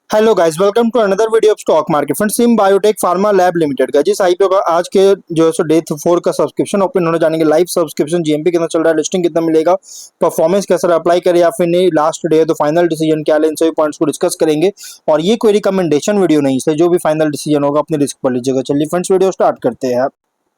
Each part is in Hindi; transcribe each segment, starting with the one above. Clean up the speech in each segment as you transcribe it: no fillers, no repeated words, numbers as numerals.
Hello guys, welcome to another video of stock market. Friends, Sim Biotech Pharma Lab Limited का जिस आईपीओ का आज के जो है सो डे 4 का सब्सक्रिप्शन ओपन होने जाने के लाइव सब्सक्रिप्शन जीएमपी कितना चल रहा है, लिस्टिंग कितना मिलेगा, परफॉर्मेंस कैसा अप्लाई करे या फिर नहीं, लास्ट डे है तो फाइनल डिसीजन क्या लें, इन सभी पॉइंट्स को डिस्कस करेंगे। और ये कोई रिकमेंडेशन वीडियो नहीं है, जो भी फाइनल डिसीजन होगा अपने रिस्क पर लीजिएगा। चलिए फ्रेंड्स, वीडियो स्टार्ट करते हैं।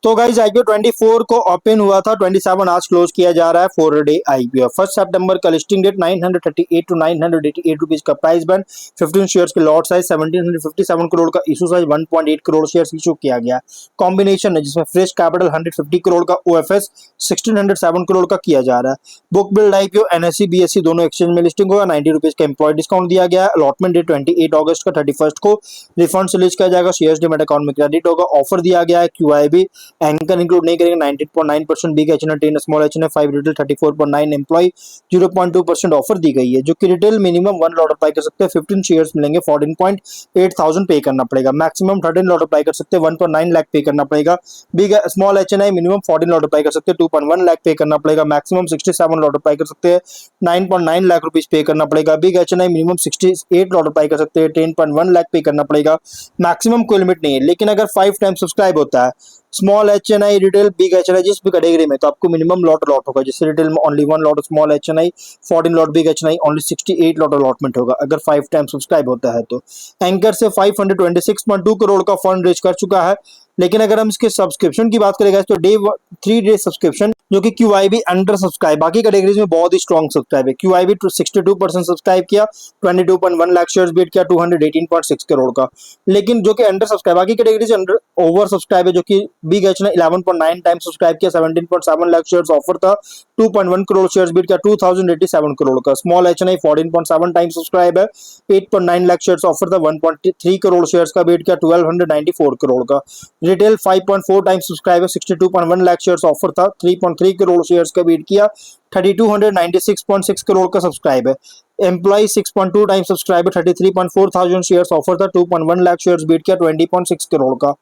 तो गाइज आईपीओ 24 को ओपन हुआ था, 27 आज क्लोज किया जा रहा है। 4 डे आईपीओ 1 सितंबर का लिस्टिंग डेट 938 टू 988 रुपीज का प्राइस बैंड, 15 शेयर्स के लॉट साइज, 1757 करोड़ का issue size, 1.8 crore shares issue किया गया। कॉम्बिनेशन है जिसमें फ्रेश कैपिटल 150 करोड़ का, ओएफएस 1607 करोड़ का किया जा रहा है। Book build IPO NSC BSc दोनों एक्सचेंज में लिस्टिंग होगा। 90 रुपीज का एम्प्लॉय डिस्काउंट दिया गया है। अलॉटमेंट डेट 28 अगस्त का, 31 को रिफंड रिलीज किया जाएगा। शेयर्स डीमैट अकाउंट में क्रेडिट होगा। ऑफर दिया गया है क्यूआईबी एंकर इंक्लूड नहीं करेंगे। 19.9% big HN 10 small HN 5 retail 34.9 employ 0.2% offer दी गई है, जो कि रिटेल मिनिमम 1 लॉट अप्लाई कर सकते हैं। 15 शेयर्स मिलेंगे, 14.8 थाउजेंड पे करना पड़ेगा। मैक्सिमम 13 लॉट अप्लाई कर सकते हैं, 1.9 लाख पे करना पड़ेगा। Big small HN minimum 14 lot apply कर सकते हैं, 2.1 लाख पे करना पड़ेगा। मैक्सिमम 67 लॉट अप्लाई कर सकते हैं, 9.9 लाख रुपीज पे करना पड़ेगा। Big HN minimum 68 lot apply कर सकते हैं, 10.1 लाख पे करना पड़ेगा। मैक्सिमम कोई लिमिट नहीं है, लेकिन अगर 5 टाइम सब्सक्राइब होता है small HNI retail big HNI जिस भी कैटेगरी में, तो आपको मिनिमम लॉट होगा। जैसे रिटेल में only 1 lot small HNI, 14 lot big HNI, only 68 lot allotment होगा अगर 5 टाइम सब्सक्राइब होता है तो। एंकर से 526.2 करोड़ का फंड रेज कर चुका है। लेकिन अगर हम इसके सब्सक्रिप्शन की बात करेंगे तो 3 डे सब्सक्रिप्शन जो कि क्यूआईबी अंडर सब्सक्राइब, बाकी कैटेगरीज में बहुत ही स्ट्रॉन्ग सब्सक्राइब है। क्यूआईबी 62% सब्सक्राइब किया, 22.1 लाख शेयर्स बीट किया, 218.6 करोड़ का। लेकिन जो कि अंडर सब्सक्राइब, बाकी कैटेगरीज अंडर ओवर सब्सक्राइब है, जो कि बिग एच ने 11.9 टाइम सब्सक्राइब किया, 17.7 लाख शेयर्स ऑफर था, 2.1 करोड़ शेयर्स बीट किया, 2087 करोड़ का। स्मॉल एच ने 14.7 टाइम सब्सक्राइब है, 8.9 लाख शेयर्स ऑफर था, 1.3 करोड़ शेयर्स का बीट किया, 1294 करोड़ का। रिटेल 5.4 टाइम सब्सक्राइब है, 62.1 लाख शेयर्स ऑफर था, 3.3 करोड़ शेयर्स का बीट किया, 3296.6 करोड़ का सब्सक्राइब है। एम्प्लॉय 6.2 टाइम सब्सक्राइब है, 33.4 थाउजेंड शेयर्स ऑफर था, 2.1 लाख शेयर्स बीट किया, 20.6 करोड़ का,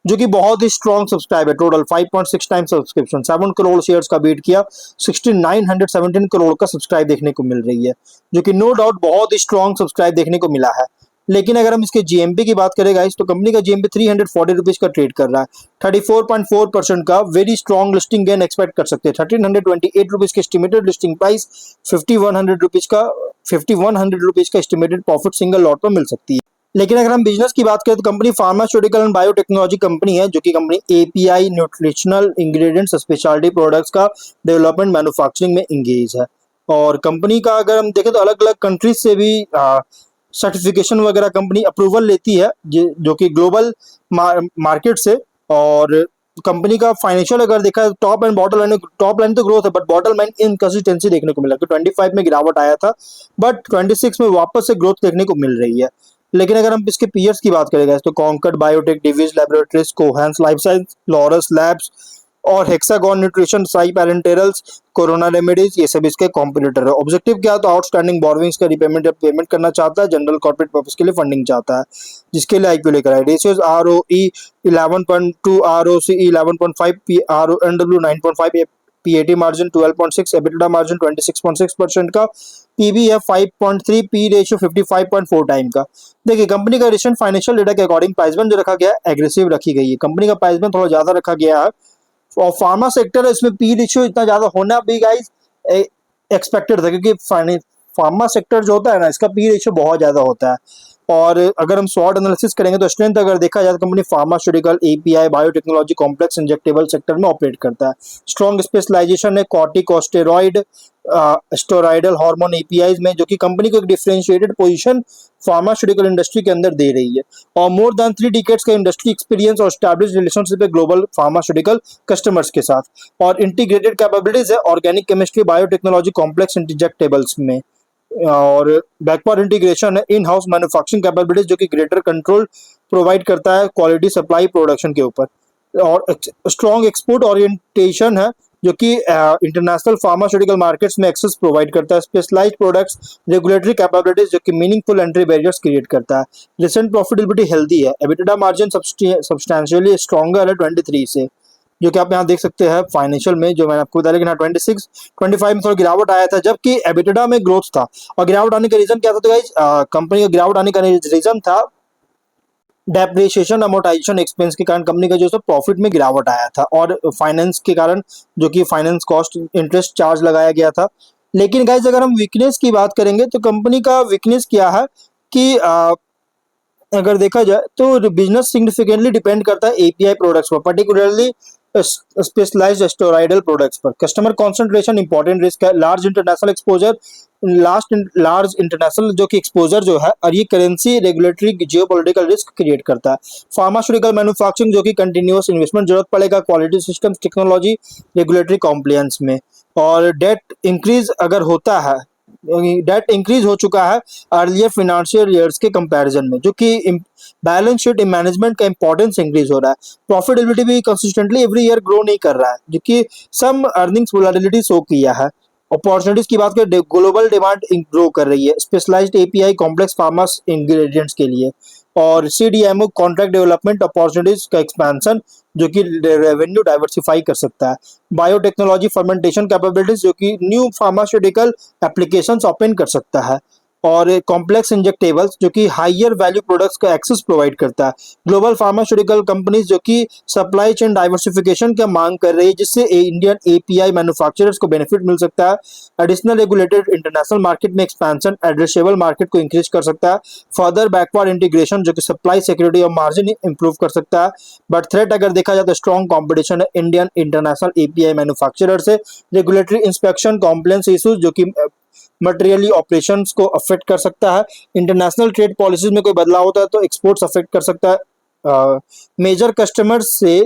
जो कि बहुत ही स्ट्रॉन्ग सब्सक्राइब है। Total 5.6 time subscription, 7 crore shares का बीट किया, 6917 करोड़ का सब्सक्राइब देखने को मिल रही है, जो कि नो डाउट बहुत ही स्ट्रॉन्ग सब्सक्राइब देखने को मिला है। लेकिन अगर हम इसके जीएमपी की बात करें गाइस, तो कंपनी का जीएमपी 340 रुपीज का ट्रेड कर रहा है। 34.4% का very strong listing gain expect कर सकते हैं। 1328 रुपीज की एस्टिमेटेड लिस्टिंग प्राइस, 5100 रुपीज का एस्टिमेटेड प्रॉफिट सिंगल लॉट पर मिल सकती है। लेकिन अगर हम बिजनेस की बात करें तो company pharmaceutical and biotechnology company है, जो कि company API, nutritional ingredients, speciality products का डेवलपमेंट मैन्युफैक्चरिंग में इंगेज है। और कंपनी का अगर हम देखें तो अलग अलग कंट्रीज से भी सर्टिफिकेशन वगैरह कंपनी अप्रूवल लेती है, जो कि ग्लोबल मार्केट से। और कंपनी का फाइनेंशियल अगर देखा top and bottom line, top line तो ग्रोथ है बट बॉटम लाइन इनकंसिस्टेंसी देखने को मिला कि 25 में गिरावट आया था, बट 26 में वापस से ग्रोथ देखने को मिल रही है। लेकिन अगर हम इसके पीयर्स की बात करेंगे तो Concord Biotech, Divi's Laboratories, Cohance Life Science, Laurus Labs और Hexagon Nutrition, Sai Parenterals, Corona Remedies, ये सब इसके कॉम्पिटिटर है। ऑब्जेक्टिव क्या है तो आउटस्टैंडिंग बोरोविंग्स का रिपेमेंट या पेमेंट करना चाहता है, जनरल कॉर्पोरेट पर्पस के लिए फंडिंग चाहता है, जिसके लिए आईपीओ लेकर आए। Ratios ROE 11.2, ROC 11.5, आरओएनडब्ल्यू 9.5, PAT margin 12.6, EBITDA margin 26.6% का, पीबी है 5.3, पी रेशियो 55.4 टाइम का। देखिए कंपनी का रिसेंट फाइनेंशियल डेटा के अकॉर्डिंग प्राइस बैंड जो रखा गया है एग्रेसिव रखी गई है। कंपनी का प्राइस बैंड थोड़ा ज्यादा रखा गया है, और फार्मा सेक्टर है इसमें पी रेशियो इतना ज्यादा होना भी गाइस एक्सपेक्टेड था, क्योंकि फार्मा सेक्टर जो होता है ना, इसका पी रेशियो बहुत ज्यादा होता है। और अगर हम स्वॉट एनालिसिस करेंगे तो स्ट्रेंथ अगर देखा जाए तो company pharmaceutical, API, biotechnology, complex injectable sector में ऑपरेट करता है। स्ट्रॉन्ग स्पेशलाइजेशन है कॉर्टिकोस्टेरॉइड, स्टेरॉइडल हार्मोन एपीआईज में, जो कि कंपनी को एक डिफरेंशिएटेड पोजीशन फार्मास्यूटिकल इंडस्ट्री के अंदर दे रही है। और मोर देन 3 डिकेड्स का इंडस्ट्री एक्सपीरियंस और एस्टैब्लिश्ड रिलेशनशिप है ग्लोबल फार्मास्यूटिकल कस्टमर्स के साथ। और इंटीग्रेटेड कैपेबिलिटीज है organic chemistry, biotechnology, complex injectables में। और बैकवर्ड इंटीग्रेशन है, इन हाउस मैन्युफैक्चरिंग कैपेबिलिटीज, जो कि ग्रेटर कंट्रोल प्रोवाइड करता है क्वालिटी सप्लाई प्रोडक्शन के ऊपर। और स्ट्रॉन्ग एक्सपोर्ट ओरिएंटेशन है, जो कि इंटरनेशनल फार्मास्यूटिकल मार्केट्स में एक्सेस प्रोवाइड करता है। स्पेशलाइज्ड प्रोडक्ट्स, रेगुलेटरी कैपेबिलिटीज, जो कि मीनिंगफुल एंट्री बैरियर्स क्रिएट करता है। रिसेंट प्रॉफिटेबिलिटी हेल्दी है, एबिटा मार्जिन सब्सटैंशियली स्ट्रॉन्गर है 23 से, जो कि आप यहाँ देख सकते हैं फाइनेंशियल में, जो मैंने आपको बताया। लेकिन हाँ 26 25 में थोड़ा गिरावट आया था, जबकि एबिटेडा में ग्रोथ था। और गिरावट आने का रीजन क्या था? तो गाइस कंपनी का गिरावट आने का रीजन था डेप्रिसिएशन अमोर्टाइजेशन एक्सपेंस के कारण कंपनी का जो है प्रॉफिट में गिरावट आया था, और फाइनेंस के कारण, जो कि फाइनेंस कॉस्ट इंटरेस्ट चार्ज लगाया गया था। लेकिन गाइस अगर हम वीकनेस की बात करेंगे तो कंपनी का वीकनेस क्या है कि अगर देखा जाए तो बिजनेस सिग्निफिकेंटली डिपेंड करता है एपीआई प्रोडक्ट्स पर, पर्टिकुलरली स्पेशलाइज्ड स्टेरॉयडल प्रोडक्ट्स पर। कस्टमर कंसंट्रेशन इंपॉर्टेंट रिस्क है, large international exposure, large international जो कि एक्सपोजर जो है, और ये currency regulatory geopolitical risk create करता है। फार्मास्यूटिकल मैन्युफैक्चरिंग, जो कि कंटिन्यूअस इन्वेस्टमेंट जरूरत पड़ेगा quality systems, technology, regulatory compliance में। और डेट इंक्रीज अगर होता है, डेट इंक्रीज हो चुका है अर्लियर फाइनेंशियल ईयर्स के कंपैरिजन में, जो कि बैलेंस शीट मैनेजमेंट का इंपॉर्टेंस इंक्रीज हो रहा है। प्रॉफिटेबिलिटी भी कंसिस्टेंटली एवरी ईयर ग्रो नहीं कर रहा है, जो कि सम अर्निंग्स वोलेटिलिटी शो किया है। अपॉर्चुनिटीज की बात करें, ग्लोबल डिमांड ग्रो कर रही है specialised API complex pharma ingredients के लिए। और सीडीएमओ कॉन्ट्रैक्ट डेवलपमेंट अपॉर्चुनिटीज का एक्सपेंशन, जो कि रेवेन्यू डाइवर्सिफाई कर सकता है। बायोटेक्नोलॉजी फर्मेंटेशन कैपेबिलिटीज, जो कि न्यू फार्मास्यूटिकल एप्लीकेशंस ओपन कर सकता है। और कॉम्प्लेक्स इंजेक्टेबल्स, जो कि हाइयर वैल्यू प्रोडक्ट्स का एक्सेस प्रोवाइड करता है। ग्लोबल फार्मास्यूटिकल कंपनीज, जो कि सप्लाई चेन डाइवर्सिफिकेशन का मांग कर रही है, जिससे इंडियन एपीआई मैन्युफैक्चरर्स को बेनिफिट मिल सकता है। एडिशनल रेगुलेटेड इंटरनेशनल मार्केट में एक्सपेंशन एड्रेसेबल मार्केट को इंक्रीज कर सकता है। फर्दर बैकवर्ड इंटीग्रेशन, जो कि सप्लाई सिक्योरिटी और मार्जिन इंप्रूव कर सकता है। बट थ्रेट अगर देखा जाए तो स्ट्रॉन्ग कॉम्पिटिशन है इंडियन इंटरनेशनल एपीआई मैन्युफैक्चरर से। रेगुलेटरी इंस्पेक्शन कॉम्प्लायंस इशूज, जो कि मटेरियली ऑपरेशंस को अफेक्ट कर सकता है। इंटरनेशनल ट्रेड पॉलिसीज में कोई बदलाव होता है तो एक्सपोर्ट्स अफेक्ट कर सकता है। मेजर कस्टमर्स से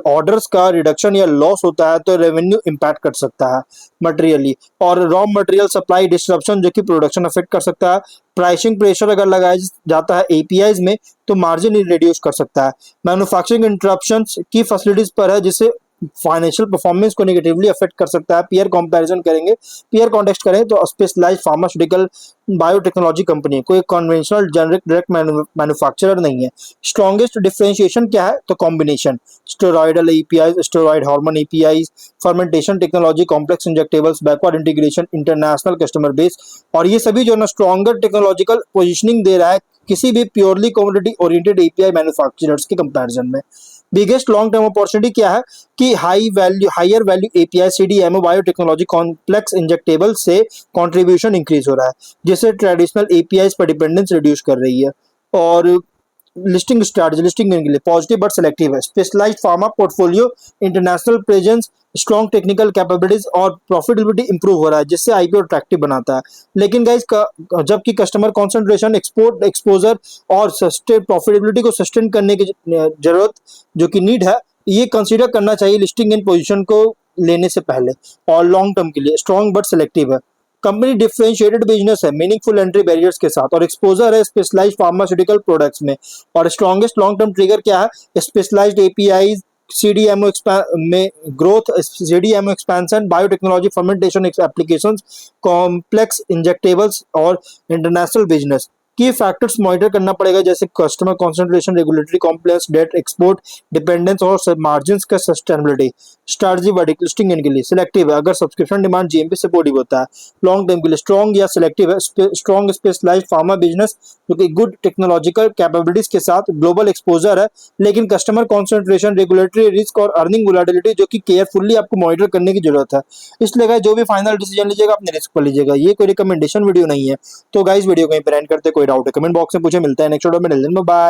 ऑर्डर्स का रिडक्शन या लॉस होता है तो रेवेन्यू इम्पैक्ट कर सकता है मटेरियली। और रॉ मटेरियल सप्लाई डिस्ट्रप्शन, जो कि प्रोडक्शन अफेक्ट कर सकता है। प्राइसिंग प्रेशर अगर लगाया जाता है एपीआईज में तो मार्जिन रिड्यूस कर सकता है। मैन्युफैक्चरिंग इंटरप्शंस की फैसिलिटीज पर है, जिससे फाइनेंशियल परफॉर्मेंस को नेगेटिवली अफेक्ट कर सकता है। पीयर कंपैरिजन करेंगे, पीयर कॉन्टेक्स्ट करें तो स्पेशलाइज्ड फार्मास्यूटिकल बायोटेक्नोलॉजी कंपनी कोई कन्वेंशनल जेनरिक डायरेक्ट मैन्युफैक्चरर नहीं है। स्ट्रॉन्गेस्ट डिफरेंशिएशन क्या है? तो combination steroidal API, steroid hormone API, fermentation technology, complex injectables, backward integration, international customer base. और ये सभी जो है ना स्ट्रॉन्गर टेक्नोलॉजिकल पोजिशनिंग दे रहा है किसी भी purely commodity oriented API manufacturers के कंपैरिजन में। बिगेस्ट लॉन्ग टर्म अपॉर्चुनिटी क्या है कि higher value API CDMO biotechnology complex injectable से कंट्रीब्यूशन इंक्रीज हो रहा है, जिससे ट्रेडिशनल एपीआई पर डिपेंडेंस रिड्यूस कर रही है। और लिस्टिंग स्ट्रैटेजी, लिस्टिंग के लिए पॉजिटिव बट सेलेक्टिव है। Specialised pharma portfolio, international presence, strong technical capabilities और प्रॉफिटेबिलिटी इंप्रूव हो रहा है, जिससे आईपीओ अट्रैक्टिव बनाता है। लेकिन गाइस जबकि कस्टमर कंसंट्रेशन, एक्सपोर्ट एक्सपोजर और सस्टेन प्रॉफिटेबिलिटी को सस्टेन करने की जरूरत, जो कि नीड है, ये कंसीडर करना चाहिए लिस्टिंग इन पोजीशन को लेने से पहले। और लॉन्ग टर्म के लिए स्ट्रॉन्ग बट सेलेक्टिव है। कंपनी डिफरेंशिएटेड बिजनेस है मीनिंगफुल एंट्री बैरियर्स के साथ, और एक्सपोजर है स्पेशलाइज्ड फार्मास्यूटिकल प्रोडक्ट्स में। और स्ट्रॉन्गेस्ट लॉन्ग टर्म ट्रिगर क्या है? स्पेशलाइज्ड एपीआई, सीडीएमओ में growth, CDMO expansion, biotechnology, fermentation applications, complex injectables और international business. Key factors monitor करना पड़ेगा, जैसे customer concentration, regulatory compliance, debt, export dependence और मार्जिन का सस्टेनेबिलिटी। स्ट्रैटेजी वर्टिकल लिस्टिंग के लिए सिलेक्टिव है अगर सब्सक्रिप्शन डिमांड जीएमपी सपोर्टिव होता है। लॉन्ग टर्म के लिए स्ट्रॉन्ग या सिलेक्टिव है। स्ट्रॉन्ग स्पेशलाइज्ड फार्मा बिजनेस, जो कि गुड टेक्नोलॉजिकल कैपेबिलिटीज के साथ ग्लोबल एक्सपोजर है, लेकिन कस्टमर कंसंट्रेशन, रेगुलेटरी रिस्क और अर्निंग वोलेटिलिटी, जो कि केयरफुल्ली आपको मॉनिटर करने की जरूरत है। इसलिए गाइस जो भी फाइनल डिसीजन लीजिएगा अपने रिस्क पर लीजिएगा, ये कोई रिकमेंडेशन वीडियो नहीं है। तो गाइस वीडियो कहीं पर एंड करते, कोई डाउट है कमेंट बॉक्स में पूछे। मिलता है नेक्स्ट वीडियो में, बाय।